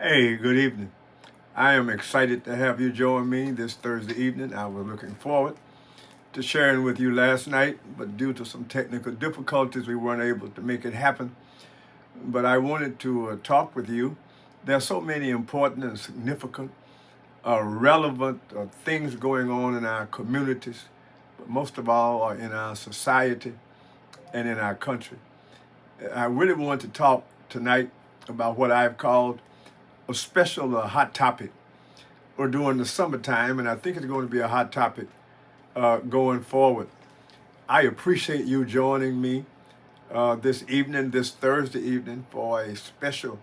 Hey, good evening. I am excited to have you join me this Thursday evening. I was looking forward to sharing with you last night, but due to some technical difficulties, we weren't able to make it happen. But I wanted to talk with you. There are so many important and significant, relevant things going on in our communities, but most of all are in our society and in our country. I really want to talk tonight about what I've called a special hot topic or during the summertime, and I think it's going to be a hot topic going forward. I appreciate you joining me this evening, this Thursday evening, for a special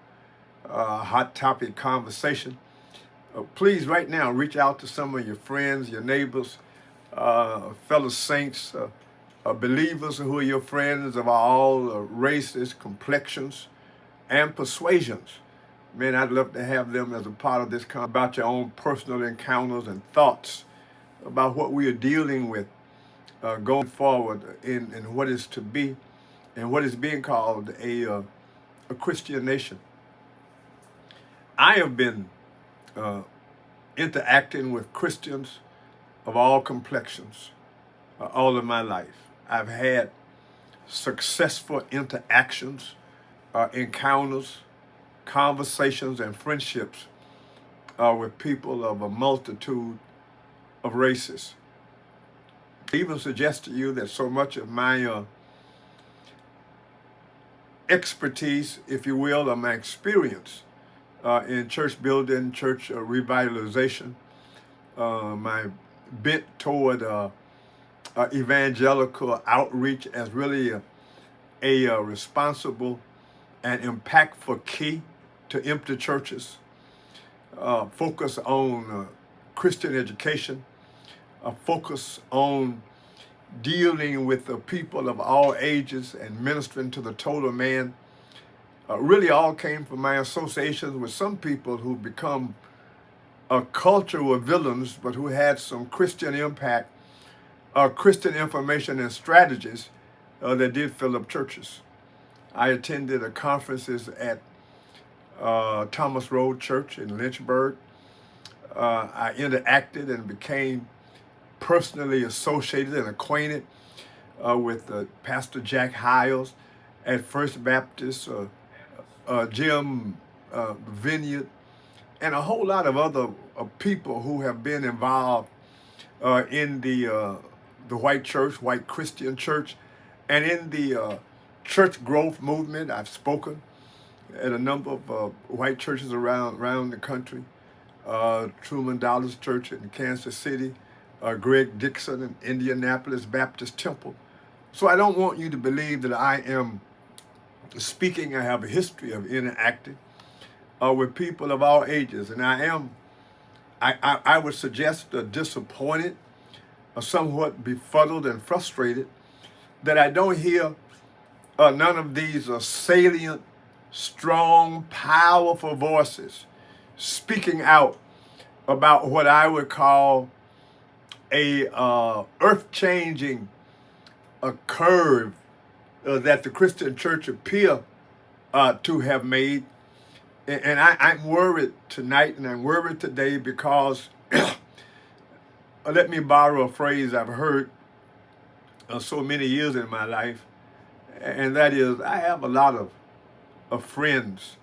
hot topic conversation. Please, right now, reach out to some of your friends, your neighbors, fellow saints, believers who are your friends of all races, complexions, and persuasions. Man, I'd love to have them as a part of this about your own personal encounters and thoughts about what we are dealing with going forward in what is to be and what is being called a Christian nation. I have been interacting with Christians of all complexions all of my life. I've had successful interactions, encounters, conversations, and friendships with people of a multitude of races. I even suggest to you that so much of my expertise, if you will, or my experience in church building, church revitalization, my bent toward evangelical outreach as really a responsible and impactful key to empty churches, focus on Christian education, a focus on dealing with the people of all ages and ministering to the total man, really all came from my associations with some people who become cultural villains, but who had some Christian impact, Christian information and strategies that did fill up churches. I attended conferences at Thomas Road Church in Lynchburg. I interacted and became personally associated and acquainted with Pastor Jack Hiles at First Baptist, Jim Vineyard, and a whole lot of other people who have been involved in the white church, white Christian church, and in the church growth movement. I've spoken at a number of white churches around the country. Truman Dollar's Church in Kansas City, Greg Dixon in Indianapolis Baptist Temple. So I don't want you to believe that I am speaking. I have a history of interacting with people of all ages, and I would suggest disappointed, somewhat befuddled and frustrated that I don't hear none of these salient, strong, powerful voices speaking out about what I would call a earth-changing curve that the Christian church appear to have made. And I'm worried tonight and I'm worried today because let me borrow a phrase I've heard so many years in my life, and that is I have a lot of friends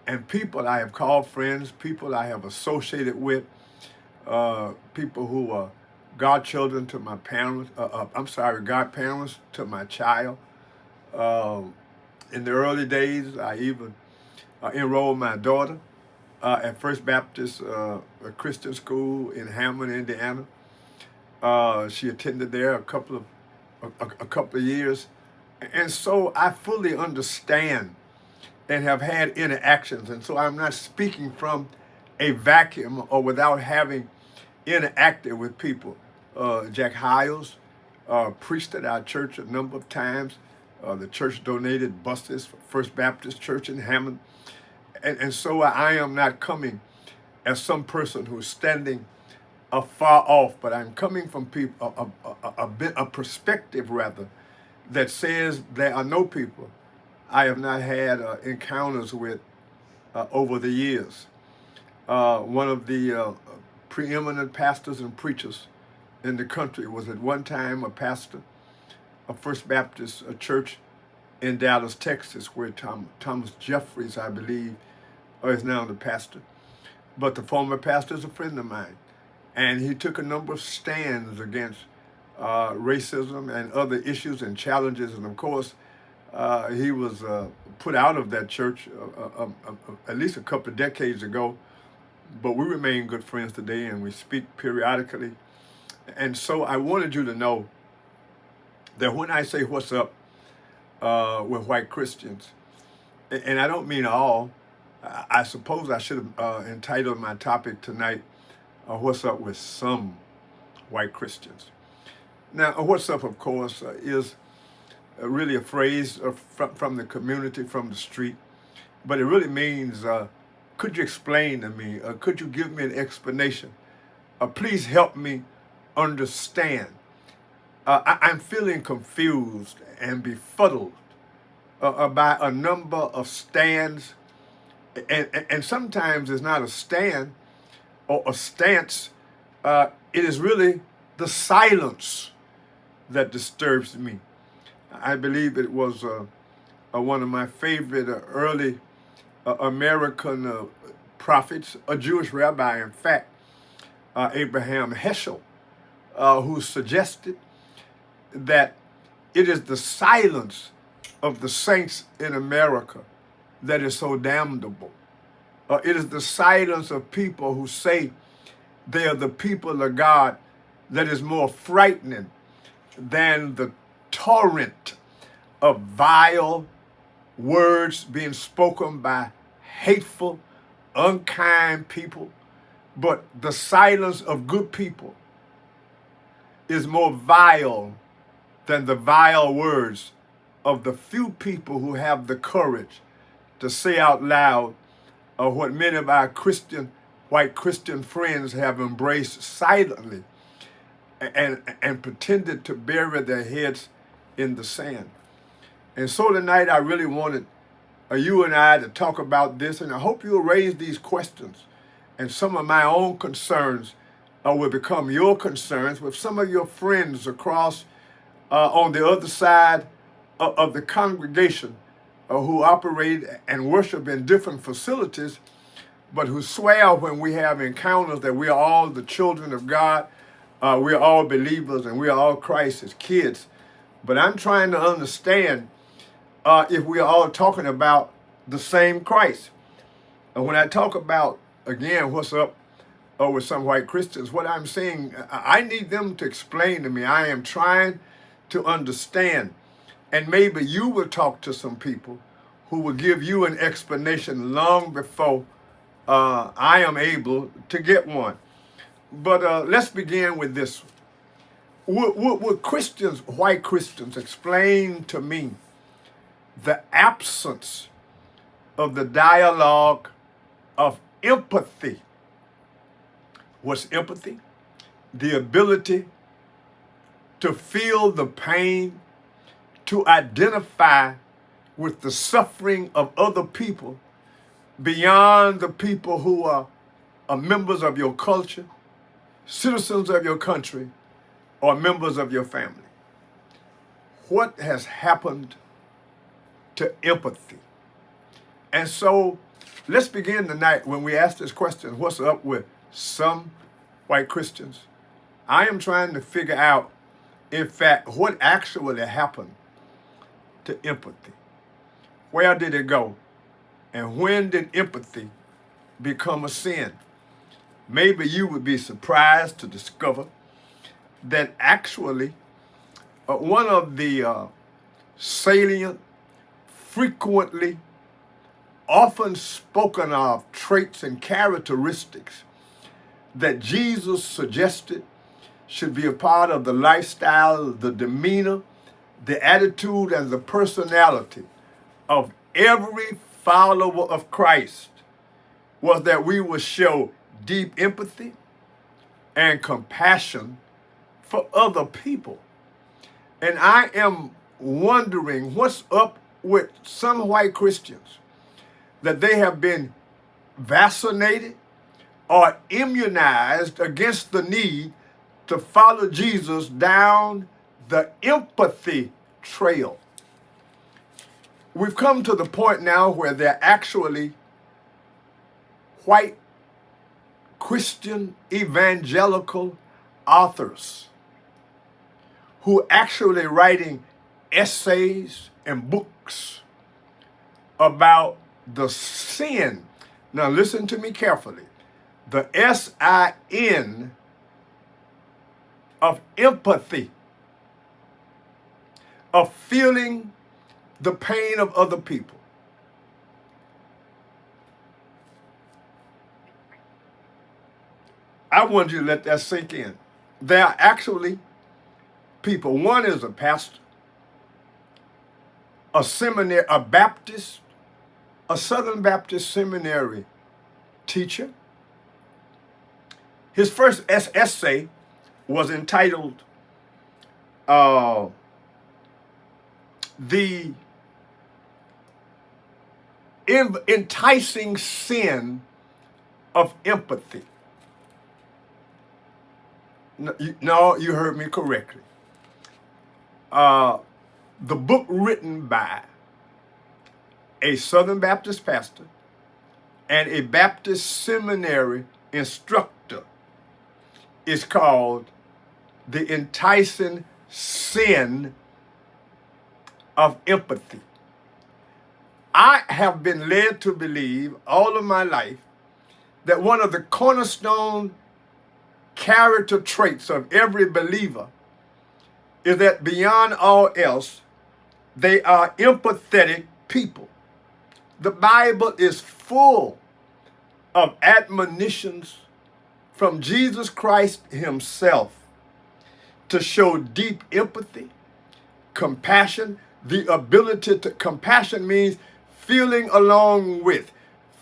and people I have called friends, people I have associated with, people who are godchildren to my parents, godparents to my child. In the early days, I even enrolled my daughter at First Baptist Christian School in Hammond, Indiana. She attended there a couple of years, and so I fully understand and have had interactions, and so I'm not speaking from a vacuum or without having interacted with people. Jack Hiles preached at our church a number of times. The church donated buses for First Baptist Church in Hammond. And so I am not coming as some person who's standing far off, but I'm coming from people, a perspective rather, that says there are no people I have not had encounters with over the years. one of the preeminent pastors and preachers in the country, was at one time a pastor of First Baptist Church in Dallas, Texas, where Thomas Jeffries, I believe, is now the pastor. But the former pastor is a friend of mine. And he took a number of stands against racism and other issues and challenges. And of course, he was put out of that church at least a couple of decades ago. But we remain good friends today, and we speak periodically. And so I wanted you to know that when I say what's up with white Christians, and I don't mean all, I suppose I should have entitled my topic tonight, what's up with some white Christians. Now, what's up, of course, is really a phrase from the community, from the street, but it really means, could you explain to me, could you give me an explanation? Please help me understand. I'm feeling confused and befuddled by a number of stands, and sometimes it's not a stand or a stance, it is really the silence that disturbs me. I believe it was one of my favorite early American prophets, a Jewish rabbi, in fact, Abraham Heschel, who suggested that it is the silence of the saints in America that is so damnable. It is the silence of people who say they are the people of God that is more frightening than the torrent of vile words being spoken by hateful, unkind people. But the silence of good people is more vile than the vile words of the few people who have the courage to say out loud what many of our white Christian friends have embraced silently and pretended to bury their heads in the sand. And so tonight I really wanted you and I to talk about this, and I hope you'll raise these questions, and some of my own concerns will become your concerns with some of your friends across on the other side of the congregation who operate and worship in different facilities, but who swear when we have encounters that we are all the children of God, we are all believers, and we are all Christ's kids. But I'm trying to understand if we are all talking about the same Christ. And when I talk about, again, what's up with some white Christians, what I'm saying, I need them to explain to me. I am trying to understand. And maybe you will talk to some people who will give you an explanation long before I am able to get one. But let's begin with this. Would Christians, white Christians, explain to me the absence of the dialogue of empathy? What's empathy? The ability to feel the pain, to identify with the suffering of other people beyond the people who are members of your culture, citizens of your country, or members of your family. What has happened to empathy? And so let's begin tonight when we ask this question, what's up with some white Christians? I am trying to figure out, in fact, what actually happened to empathy. Where did it go? And when did empathy become a sin? Maybe you would be surprised to discover that actually one of the salient, frequently, often spoken of traits and characteristics that Jesus suggested should be a part of the lifestyle, the demeanor, the attitude, and the personality of every follower of Christ was that we would show deep empathy and compassion for other people. And I am wondering what's up with some white Christians, that they have been vaccinated are immunized against the need to follow Jesus down the empathy trail. We've come to the point now where there are actually white Christian evangelical authors who actually writing essays and books about the sin. Now listen to me carefully. The S-I-N of empathy, of feeling the pain of other people. I want you to let that sink in. There are actually people. One is a pastor, a seminary, a Baptist, a Southern Baptist seminary teacher. His first essay was entitled The Enticing Sin of Empathy. No, you heard me correctly. The book written by a Southern Baptist pastor and a Baptist seminary instructor is called The Enticing Sin of Empathy. I have been led to believe all of my life that one of the cornerstone character traits of every believer is that beyond all else, they are empathetic people. The Bible is full of admonitions from Jesus Christ himself to show deep empathy, compassion, the ability to, compassion means feeling along with,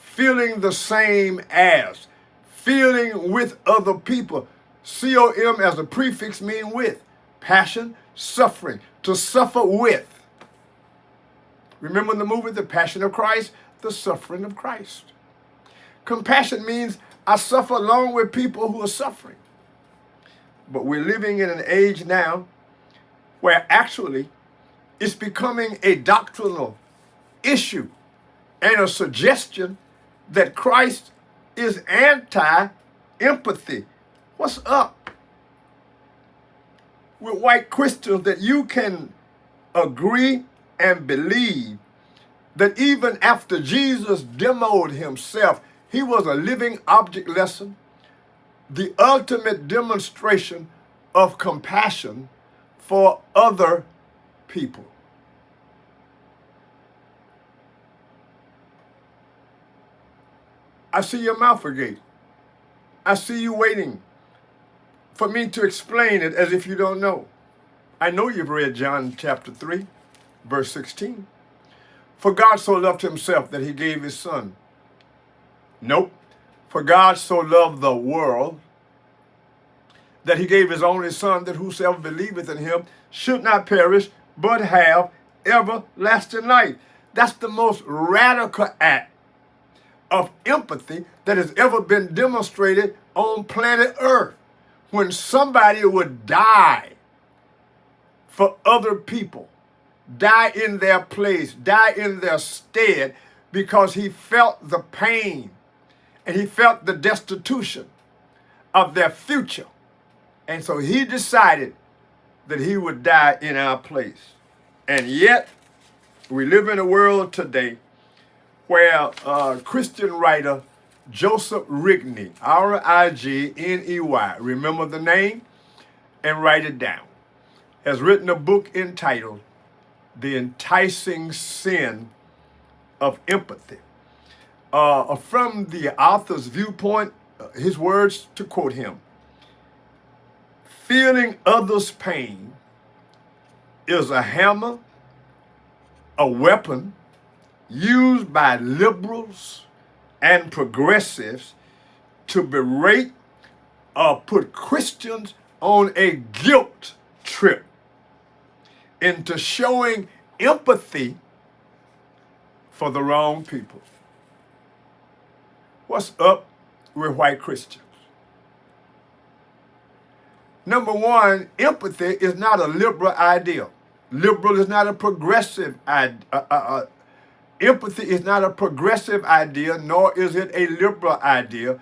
feeling the same as, feeling with other people. C-O-M as a prefix mean with. Passion, suffering, to suffer with. Remember the movie, The Passion of Christ? The suffering of Christ. Compassion means I suffer along with people who are suffering. But we're living in an age now where actually it's becoming a doctrinal issue and a suggestion that Christ is anti-empathy. What's up with white Christians that you can agree and believe that even after Jesus demoed himself, he was a living object lesson, the ultimate demonstration of compassion for other people. I see your mouth agape. I see you waiting for me to explain it as if you don't know. I know you've read John chapter 3, verse 16. For God so loved himself that he gave his son. Nope. For God so loved the world that he gave his only son, that whosoever believeth in him should not perish, but have everlasting life. That's the most radical act of empathy that has ever been demonstrated on planet Earth. When somebody would die for other people, die in their place, die in their stead, because he felt the pain and he felt the destitution of their future. And so he decided that he would die in our place. And yet, we live in a world today where Christian writer Joseph Rigney, R-I-G-N-E-Y, remember the name and write it down, has written a book entitled The Enticing Sin of Empathy. From the author's viewpoint, his words, to quote him, feeling others' pain is a hammer, a weapon used by liberals and progressives to berate or put Christians on a guilt trip into showing empathy for the wrong people. What's up with white Christians. Number one, empathy is not a liberal idea. Liberal is not a progressive idea. Empathy is not a progressive idea, nor is it a liberal idea.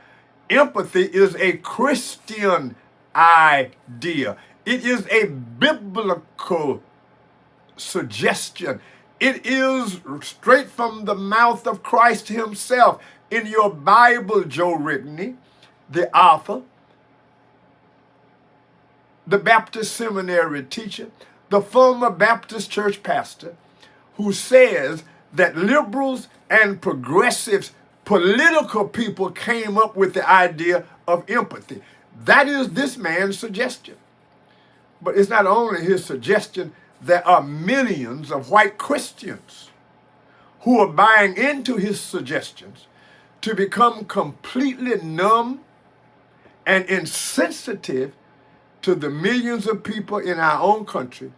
Empathy is a Christian idea. It is a biblical suggestion. It is straight from the mouth of Christ himself. In your Bible, Joe Rigney, the author, the Baptist seminary teacher, the former Baptist church pastor, who says that liberals and progressives, political people, came up with the idea of empathy. That is this man's suggestion. But it's not only his suggestion, there are millions of white Christians who are buying into his suggestions to become completely numb and insensitive to the millions of people in our own country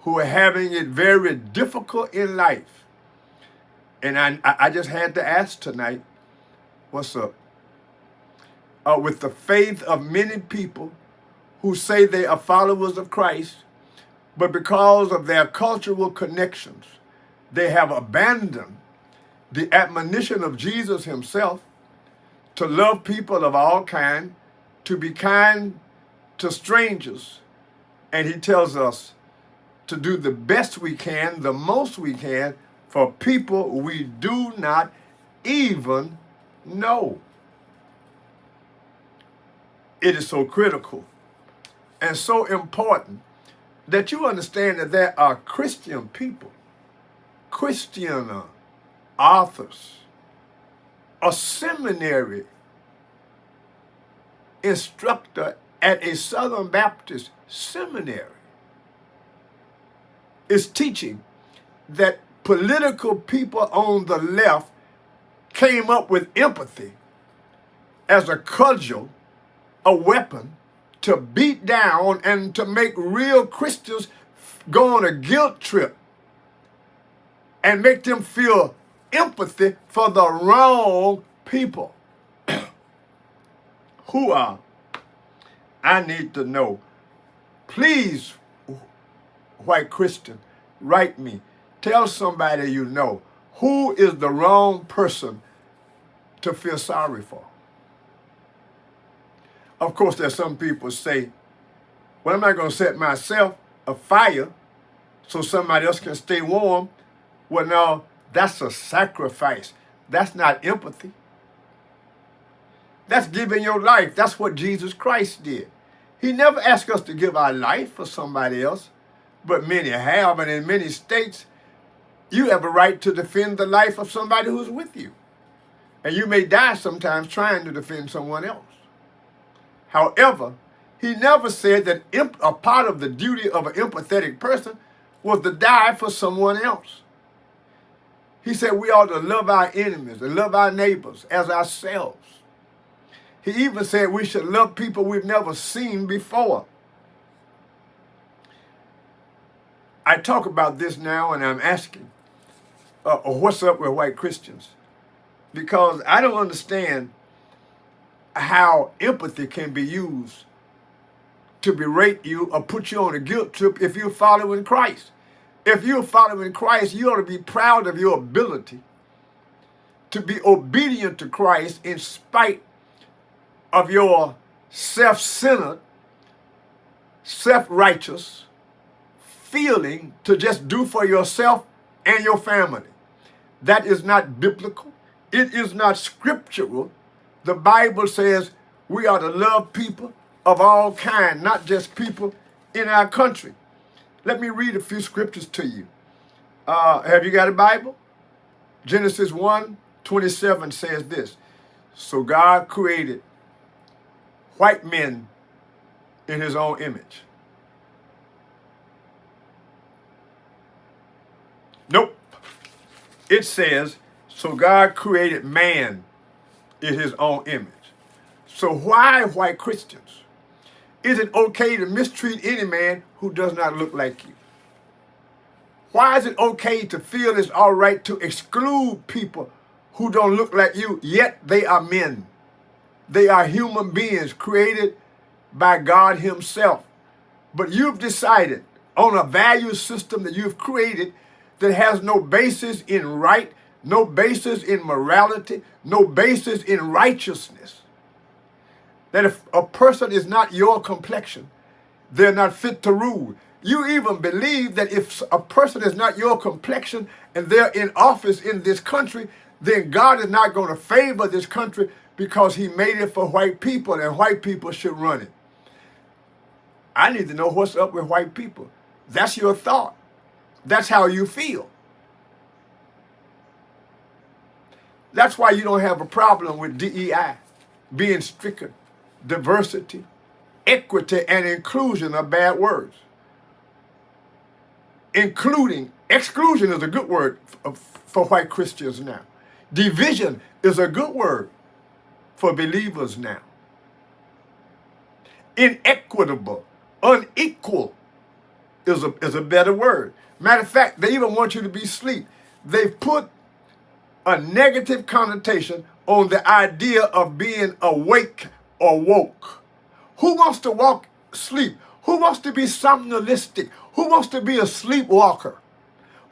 who are having it very difficult in life. And I just had to ask tonight, what's up? With the faith of many people who say they are followers of Christ, but because of their cultural connections, they have abandoned the admonition of Jesus himself to love people of all kinds, to be kind to strangers. And he tells us to do the best we can, the most we can, for people we do not even know. It is so critical and so important that you understand that there are Christian people, Christian authors, a seminary instructor at a Southern Baptist seminary is teaching that political people on the left came up with empathy as a cudgel, a weapon to beat down and to make real Christians go on a guilt trip and make them feel empathy for the wrong people. Who are? I need to know. Please, white Christian, write me. Tell somebody you know, who is the wrong person to feel sorry for? Of course, there's some people say, well, I'm not going to set myself afire so somebody else can stay warm. Well, no, that's a sacrifice. That's not empathy. That's giving your life. That's what Jesus Christ did. He never asked us to give our life for somebody else, but many have, and in many states, you have a right to defend the life of somebody who's with you. And you may die sometimes trying to defend someone else. However, he never said that a part of the duty of an empathetic person was to die for someone else. He said we ought to love our enemies and love our neighbors as ourselves. He even said we should love people we've never seen before. I talk about this now and I'm asking, what's up with white Christians? Because I don't understand how empathy can be used to berate you or put you on a guilt trip if you're following Christ. If you're following Christ, you ought to be proud of your ability to be obedient to Christ in spite of your self-centered, self-righteous feeling to just do for yourself and your family. That is not biblical. It is not scriptural. The Bible says we are to love people of all kinds, not just people in our country. Let me read a few scriptures to you. Have you got a Bible? Genesis 1:27 says this. So God created white men in his own image. Nope. It says, so God created man in his own image. So why white Christians? Is it okay to mistreat any man who does not look like you? Why is it okay to feel it's all right to exclude people who don't look like you, yet they are men? They are human beings created by God himself. But you've decided on a value system that you've created that has no basis in right, no basis in morality, no basis in righteousness. That if a person is not your complexion, they're not fit to rule. You even believe that if a person is not your complexion and they're in office in this country, then God is not going to favor this country because he made it for white people and white people should run it. I need to know what's up with white people. That's your thought. That's how you feel. That's why you don't have a problem with DEI being stricken. Diversity, equity, and inclusion are bad words. Exclusion is a good word for white Christians now. Division is a good word for believers now. Inequitable, unequal is a better word. Matter of fact, they even want you to be asleep. They've put a negative connotation on the idea of being awake or woke. Who wants to walk sleep? Who wants to be somnambulistic? Who wants to be a sleepwalker?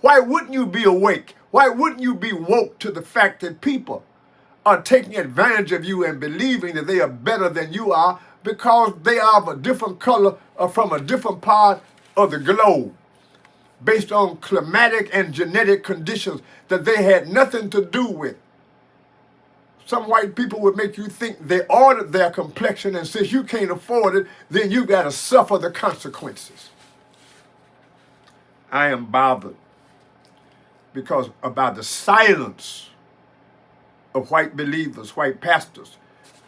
Why wouldn't you be awake? Why wouldn't you be woke to the fact that people are taking advantage of you and believing that they are better than you are because they are of a different color or from a different part of the globe, based on climatic and genetic conditions that they had nothing to do with? Some white people would make you think they ordered their complexion, and since you can't afford it, then you got to suffer the consequences. I am bothered because about the silence of white believers, white pastors,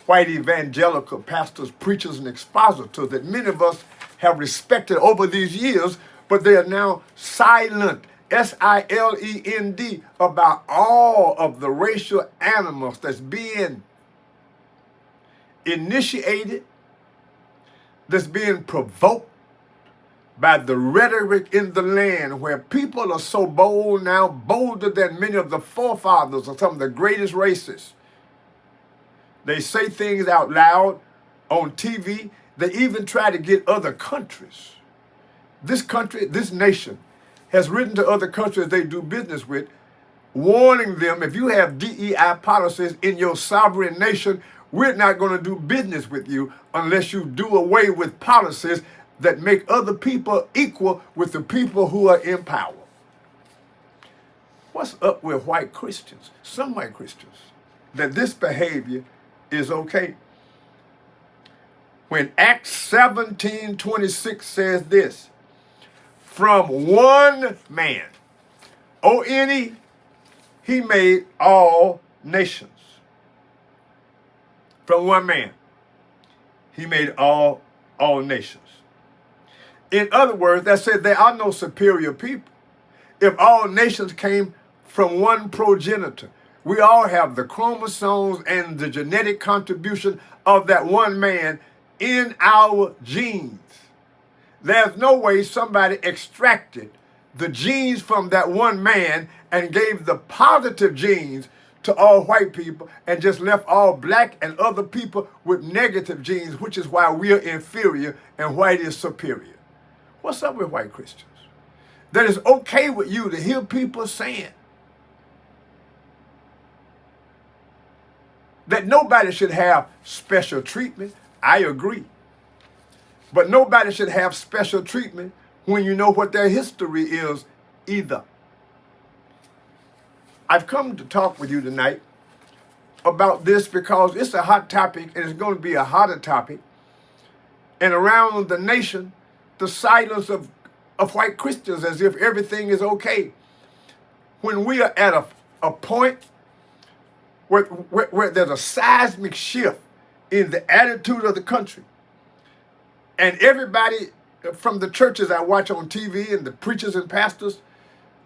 white evangelical pastors, preachers, and expositors that many of us have respected over these years, but they are now silent, S-I-L-E-N-D, about all of the racial animals that's being initiated, that's being provoked by the rhetoric in the land, where people are so bold now, bolder than many of the forefathers of some of the greatest races. They say things out loud on TV. They even try to get other countries. This country, this nation, has written to other countries they do business with, warning them, if you have DEI policies in your sovereign nation, we're not going to do business with you unless you do away with policies that make other people equal with the people who are in power. What's up with white Christians, some white Christians, that this behavior is okay? When Acts 17:26 says this, from one man, O-N-E, he made all nations. From one man, he made all nations. In other words, that said there are no superior people. If all nations came from one progenitor, we all have the chromosomes and the genetic contribution of that one man in our genes. There's no way somebody extracted the genes from that one man and gave the positive genes to all white people and just left all black and other people with negative genes, which is why we are inferior and white is superior. What's up with white Christians? That it's okay with you to hear people saying that nobody should have special treatment. I agree. But nobody should have special treatment when you know what their history is either. I've come to talk with you tonight about this because it's a hot topic and it's going to be a hotter topic. And around the nation, the silence of white Christians as if everything is okay. When we are at a point where there's a seismic shift in the attitude of the country, and everybody from the churches I watch on TV and the preachers and pastors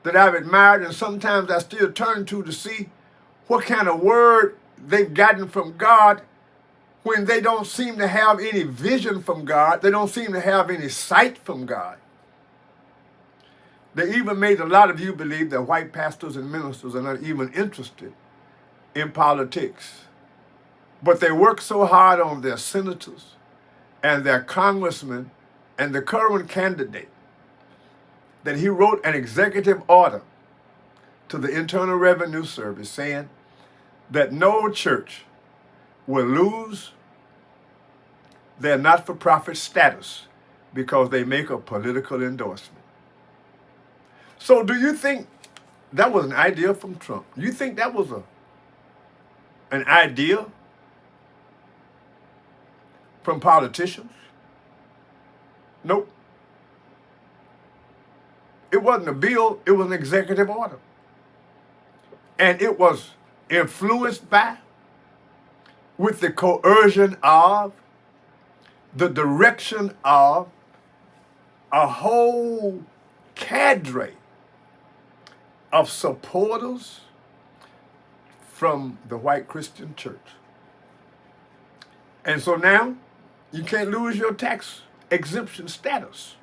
that I've admired and sometimes I still turn to see what kind of word they've gotten from God, when they don't seem to have any vision from God, they don't seem to have any sight from God. They even made a lot of you believe that white pastors and ministers are not even interested in politics. But they work so hard on their senators and their congressmen and the current candidate that he wrote an executive order to the Internal Revenue Service saying that no church will lose their not-for-profit status because they make a political endorsement. So do you think that was an idea from Trump? You think that was an idea from politicians? Nope. It wasn't a bill, it was an executive order. And it was influenced by, with the coercion of, the direction of a whole cadre of supporters from the white Christian church. And so now you can't lose your tax exemption status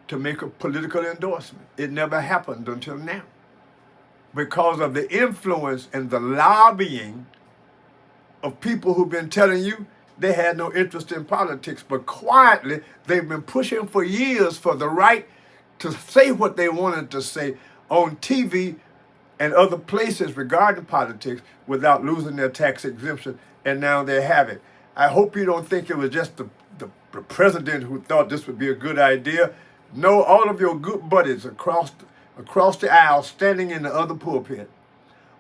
to make a political endorsement. It never happened until now because of the influence and the lobbying of people who've been telling you they had no interest in politics, but quietly they've been pushing for years for the right to say what they wanted to say on TV and other places regarding politics without losing their tax exemption, and now they have it. I hope you don't think it was just the president who thought this would be a good idea. No, all of your good buddies across the aisle standing in the other pulpit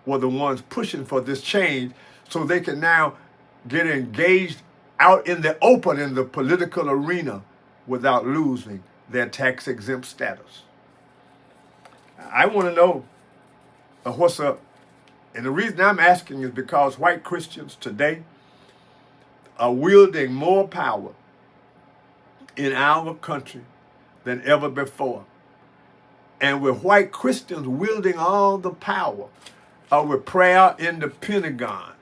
were the ones pushing for this change so they can now get engaged out in the open in the political arena without losing their tax-exempt status. I want to know what's up. And the reason I'm asking is because white Christians today are wielding more power in our country than ever before. And with white Christians wielding all the power, with prayer in the Pentagon,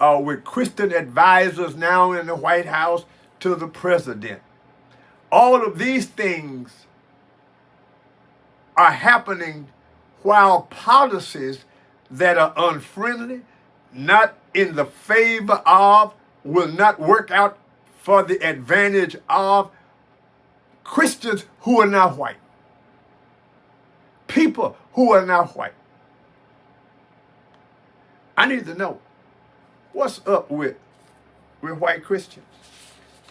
with Christian advisors now in the White House to the president. All of these things are happening while policies that are unfriendly, not in the favor of, will not work out for the advantage of Christians who are not white. People who are not white. I need to know what's up with white Christians.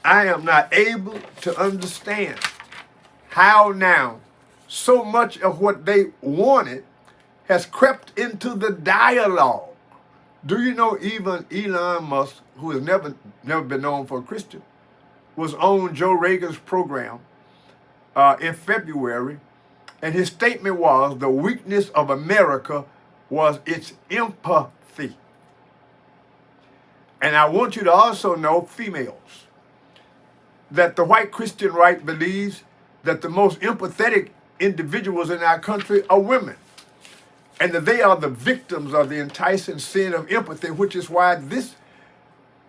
I am not able to understand how now so much of what they wanted has crept into the dialogue. Do you know even Elon Musk, who has never been known for a Christian, was on Joe Rogan's program in February, and his statement was the weakness of America was its empathy. And I want you to also know, females, that the white Christian right believes that the most empathetic individuals in our country are women, and that they are the victims of the enticing sin of empathy, which is why this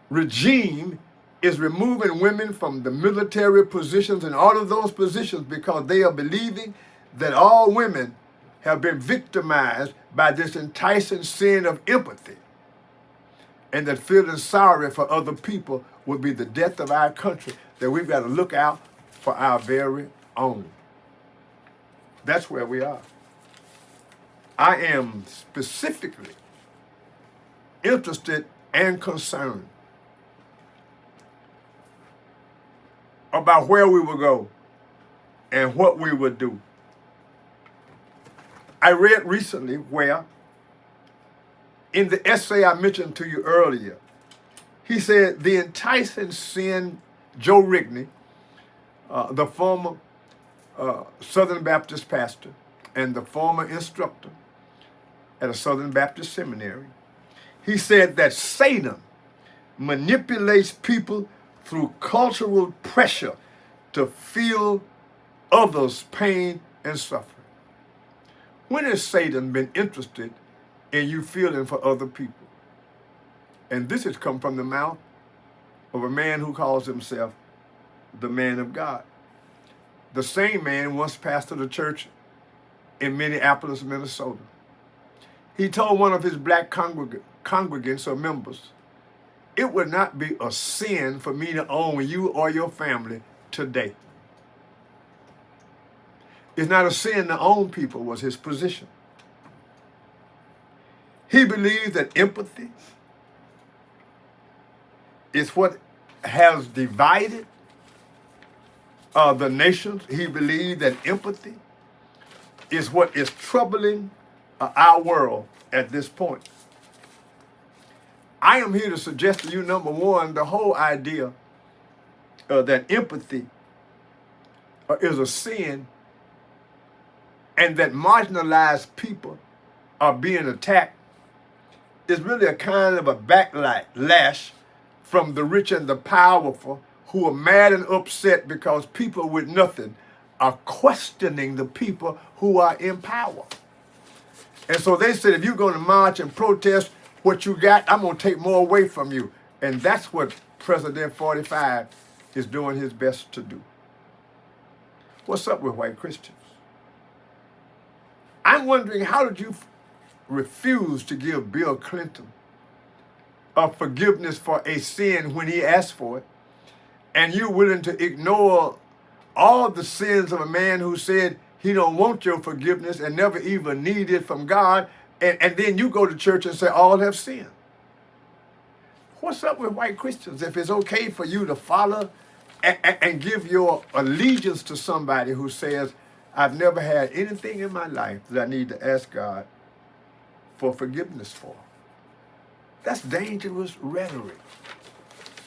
regime is removing women from the military positions and all of those positions, because they are believing that all women have been victimized by this enticing sin of empathy, and that feeling sorry for other people will be the death of our country, that we've got to look out for our very own. That's where we are. I am specifically interested and concerned about where we will go and what we will do. I read recently where, in the essay I mentioned to you earlier, he said the enticing sin, Joe Rigney, the former Southern Baptist pastor and the former instructor at a Southern Baptist seminary, he said that Satan manipulates people through cultural pressure to feel others' pain and suffering. When has Satan been interested in you feeling for other people? And this has come from the mouth of a man who calls himself the man of God. The same man once pastored a church in Minneapolis, Minnesota. He told one of his black congregants or members it would not be a sin for me to own you or your family today. It's not a sin to own people, was his position. He believed that empathy is what has divided the nations. He believed that empathy is what is troubling our world at this point. I am here to suggest to you, number one, the whole idea that empathy is a sin and that marginalized people are being attacked is really a kind of a backlash from the rich and the powerful who are mad and upset because people with nothing are questioning the people who are in power. And so they said, if you're going to march and protest what you got, I'm going to take more away from you. And that's what President 45 is doing his best to do. What's up with white Christians? I'm wondering, how did you refuse to give Bill Clinton a forgiveness for a sin when he asked for it, and you're willing to ignore all the sins of a man who said he don't want your forgiveness and never even need it from God, and then you go to church and say all have sinned? What's up with white Christians if it's okay for you to follow and give your allegiance to somebody who says, I've never had anything in my life that I need to ask God for forgiveness for? That's dangerous rhetoric.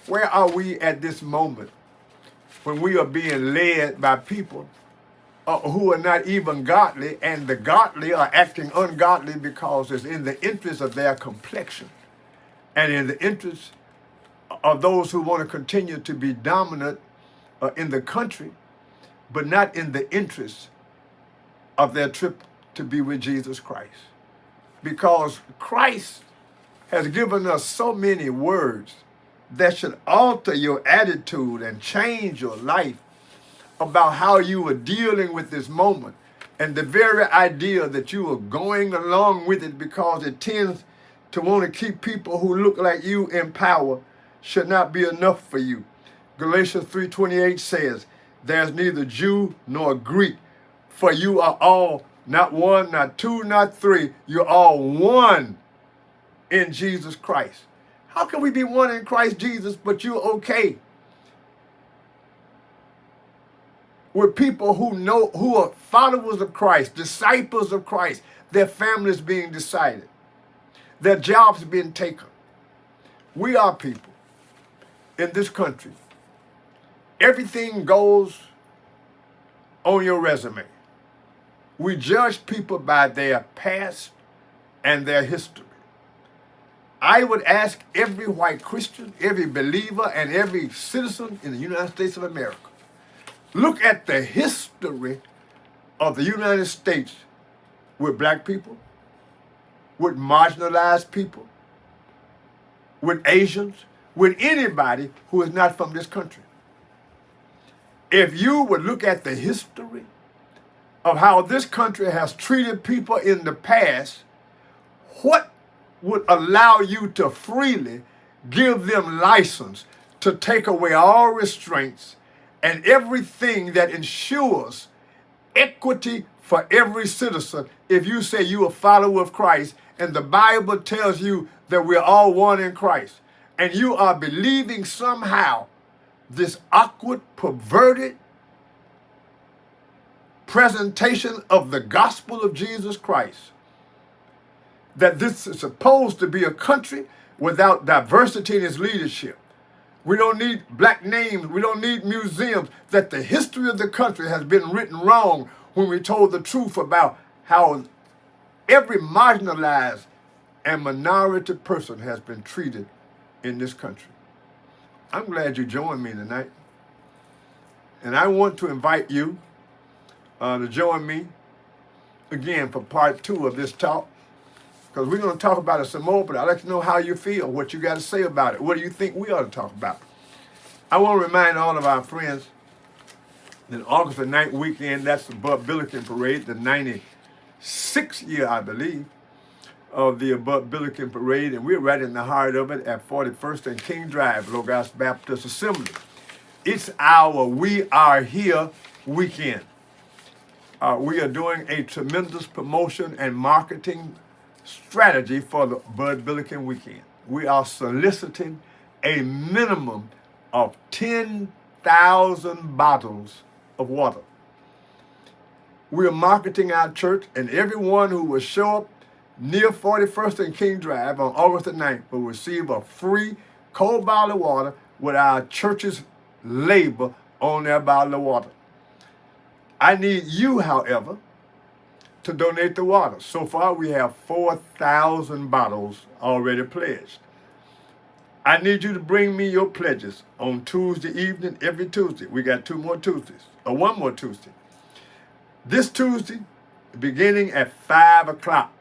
Where are we at this moment when we are being led by people who are not even godly, and the godly are acting ungodly because it's in the interest of their complexion and in the interest of those who want to continue to be dominant in the country, but not in the interest of their trip to be with Jesus Christ? Because Christ has given us so many words that should alter your attitude and change your life about how you are dealing with this moment. And the very idea that you are going along with it because it tends to want to keep people who look like you in power should not be enough for you. Galatians 3:28 says, there's neither Jew nor Greek, for you are all, not one, not two, not three, you're all one in Jesus Christ. How can we be one in Christ Jesus, but you're okay with people who are followers of Christ, disciples of Christ, their families being decided, their jobs being taken? We are people in this country. Everything goes on your resume. We judge people by their past and their history. I would ask every white Christian, every believer, and every citizen in the United States of America, look at the history of the United States with black people, with marginalized people, with Asians, with anybody who is not from this country. If you would look at the history of how this country has treated people in the past, what would allow you to freely give them license to take away all restraints and everything that ensures equity for every citizen if you say you're a follower of Christ and the Bible tells you that we're all one in Christ, and you are believing somehow this awkward, perverted presentation of the gospel of Jesus Christ, that this is supposed to be a country without diversity in its leadership. We don't need black names. We don't need museums. That the history of the country has been written wrong when we told the truth about how every marginalized and minority person has been treated in this country. I'm glad you joined me tonight. And I want to invite you to join me again for part 2 of this talk, because we're going to talk about it some more, but I'd like to know how you feel, what you got to say about it. What do you think we ought to talk about? I want to remind all of our friends that August the 9th weekend, that's the Bud Billiken Parade, the 96th year, I believe, of the Bud Billiken Parade, and we're right in the heart of it at 41st and King Drive, Logos Baptist Assembly. It's our We Are Here weekend. We are doing a tremendous promotion and marketing strategy for the Bud Billiken weekend. We are soliciting a minimum of 10,000 bottles of water. We are marketing our church, and everyone who will show up near 41st and King Drive on August the 9th will receive a free cold bottle of water with our church's label on their bottle of water. I need you, however, to donate the water. So far, we have 4,000 bottles already pledged. I need you to bring me your pledges on Tuesday evening, every Tuesday. We got one more Tuesday. This Tuesday, beginning at 5 o'clock,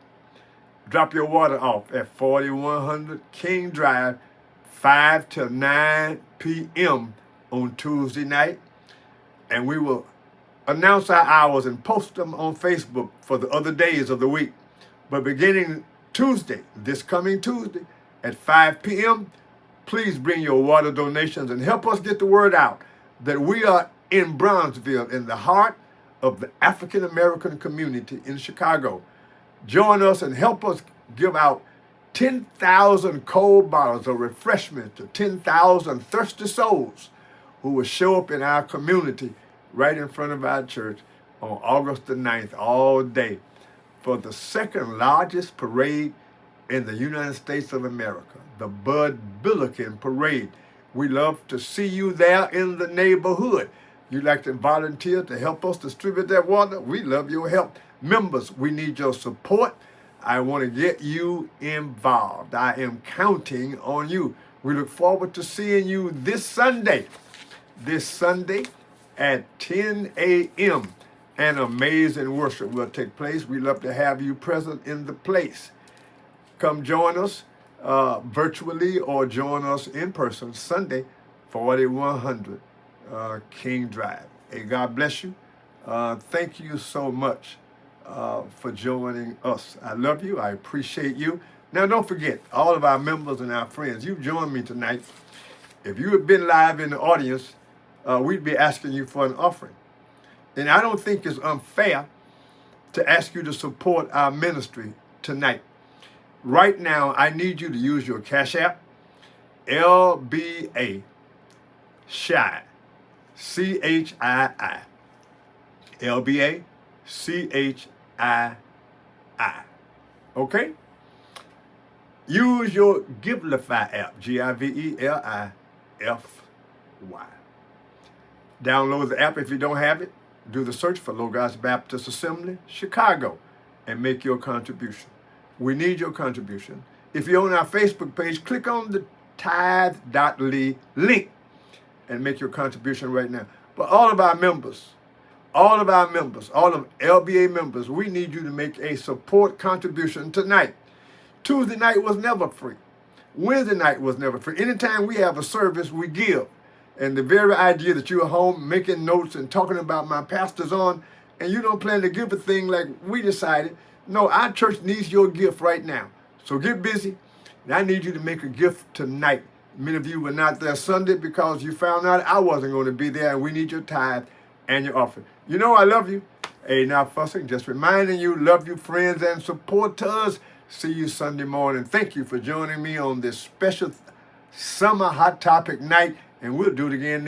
drop your water off at 4100 King Drive, 5 to 9 p.m. on Tuesday night. And we will announce our hours and post them on Facebook for the other days of the week. But beginning Tuesday, this coming Tuesday at 5 p.m., please bring your water donations and help us get the word out that we are in Brownsville, in the heart of the African American community in Chicago. Join us and help us give out 10,000 cold bottles of refreshment to 10,000 thirsty souls who will show up in our community right in front of our church on August the 9th, all day, for the second largest parade in the United States of America, the Bud Billiken Parade. We love to see you there in the neighborhood. You'd like to volunteer to help us distribute that water? We love your help. Members, we need your support. I want to get you involved. I am counting on you. We look forward to seeing you this Sunday at 10 a.m. An amazing worship will take place. We love to have you present in the place. Come join us virtually or join us in person Sunday, 4100 King Drive. Hey, God bless you. Thank you so much for joining us. I love you. I appreciate you. Now, don't forget, all of our members and our friends, you've joined me tonight. If you have been live in the audience, we'd be asking you for an offering. And I don't think it's unfair to ask you to support our ministry tonight. Right now, I need you to use your Cash App, LBA Shy, CHII, LBA CHII. Okay? Use your Givelify app, Givelify. Download the app if you don't have it. Do the search for Logos Baptist Assembly, Chicago, and make your contribution. We need your contribution. If you're on our Facebook page, click on the tithe.ly link and make your contribution right now. But all of members, all of LBA members, we need you to make a support contribution tonight. Tuesday night was never free. Wednesday night was never free. Anytime we have a service, we give. And the very idea that you're home making notes and talking about my pastor's on, and you don't plan to give a thing like we decided, no, our church needs your gift right now. So get busy. And I need you to make a gift tonight. Many of you were not there Sunday because you found out I wasn't going to be there, and we need your tithe and your offering. You know I love you. Hey, now fussing, just reminding you, love you, friends and supporters. See you Sunday morning. Thank you for joining me on this special summer hot topic night, and we'll do it again next